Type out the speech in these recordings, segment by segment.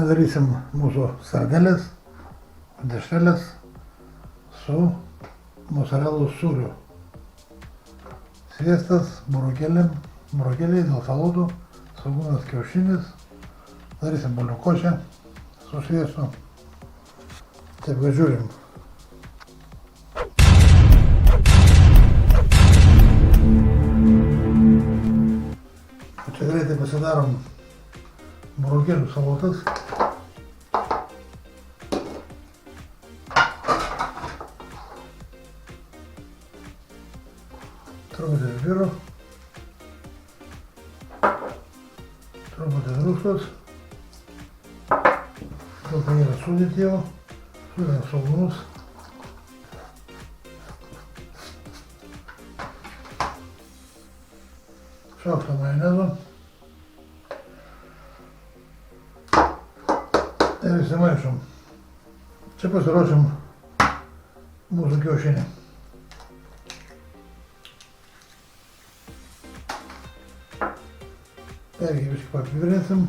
Šiandien darysim mūsų sardelės, dešrelės su mozzarellos sūriu. Sviestas, burokėliai dėl salotų, svogūnas, kiaušinis. Darysim bulvių košę su sviestu. Taip, kad žiūrim. Čia greitai pasidarom burokėlių salotas. Truputį žvyro, truputį druskos. Daug yra sudėti jau, sudėm svogūnus. Šaukštą majonezo. Ir įsimaišom. Čia pasiruošim mūsų kiaušinį. Irgi biškį papiprinsim.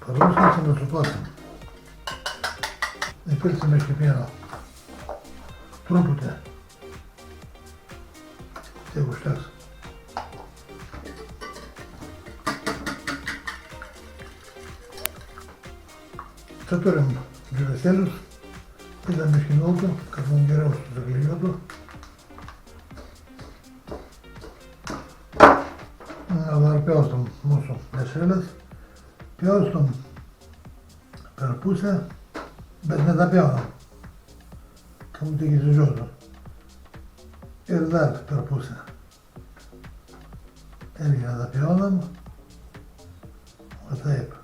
Parūskinsim ir suplasim. Įpilsim biškį pieno. Truputį. Tiek užteks. Čia turim džiūvėsėlius. Įdam biškį miltų, kad mums geriau susiklijuotų. Dar pjaustom mūsų dešrelės. Pjaustom per pusę, bet nedapjaunam, kad tik įsižiūrėtų. Ir dar per pusę. Irgi nedapjaunam. Va taip.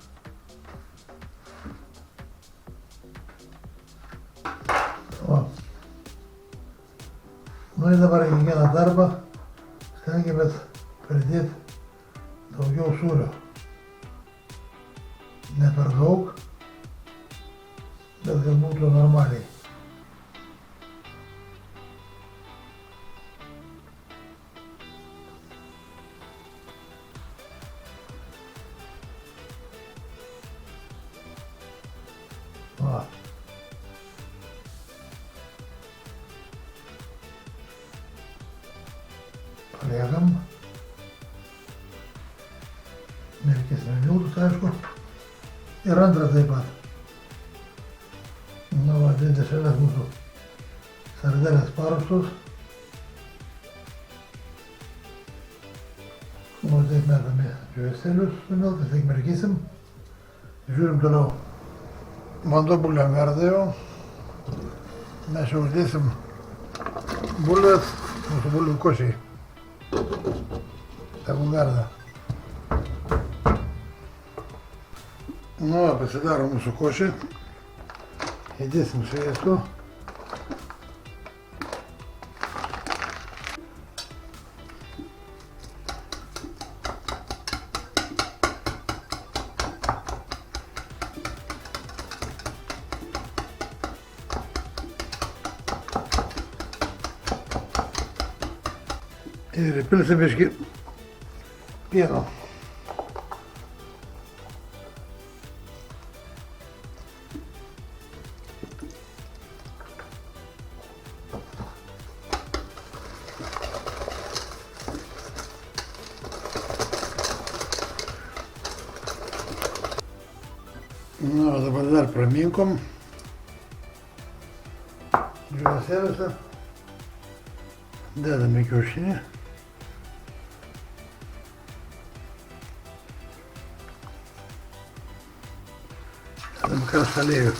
O. Nu ir dabar kiekvieną darbą stengiamės pridėti daugiau sūrio. Ne per daug, bet kad būtų normaliai. Va. Paliekam. Nereikėsime miltus, aišku. Ir antrą taip pat. Nu, va, dvi dešrelės mūsų sardelės paruoštos. Nu, taip metame džiūvėsėlius su miltais, taip merkysim. Žiūrim toliau. Vanduo bulvėm verda jau. Mes jau uždėsim bulvės mūsų bulvių košiai. Tegul verda. Nu, pasidaro mūsų košė. Įdėsim sviesto. Ir įpilsim biškį pieno. Nu, dabar dar praminkom džiūvėsėliuose. Dedame kiaušinį. Dedame karštą aliejų.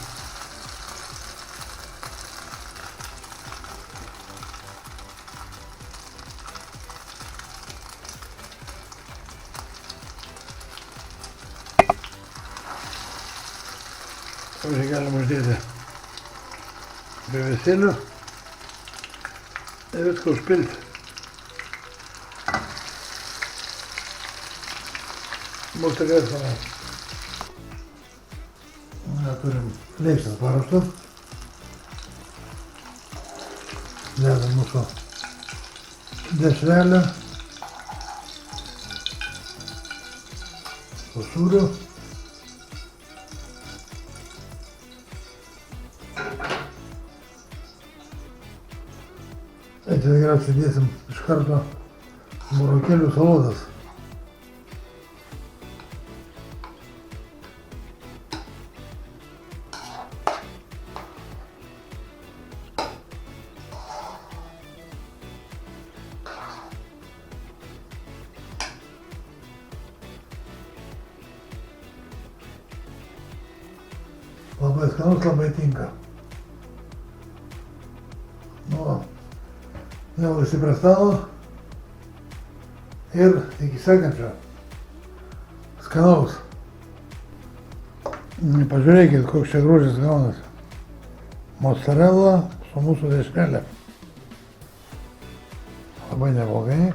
Pavyzdžiui, galima uždėti džiūvėsėlių ir viską užpilti. Bus tikrai skanu. Turim lėkštes paruoštas. Dedam mūsų dešrelę. su sūriu. Tai tikriausiai dėsim iš karto burokėlių salotas. Labai skanus, labai tinka. Nu, jau visi prie stalo ir iki sekančio skanaus. Pažiūrėkit, koks čia grožis gaunasi. Mozzarella su mūsų dešrelė. Labai neblogai.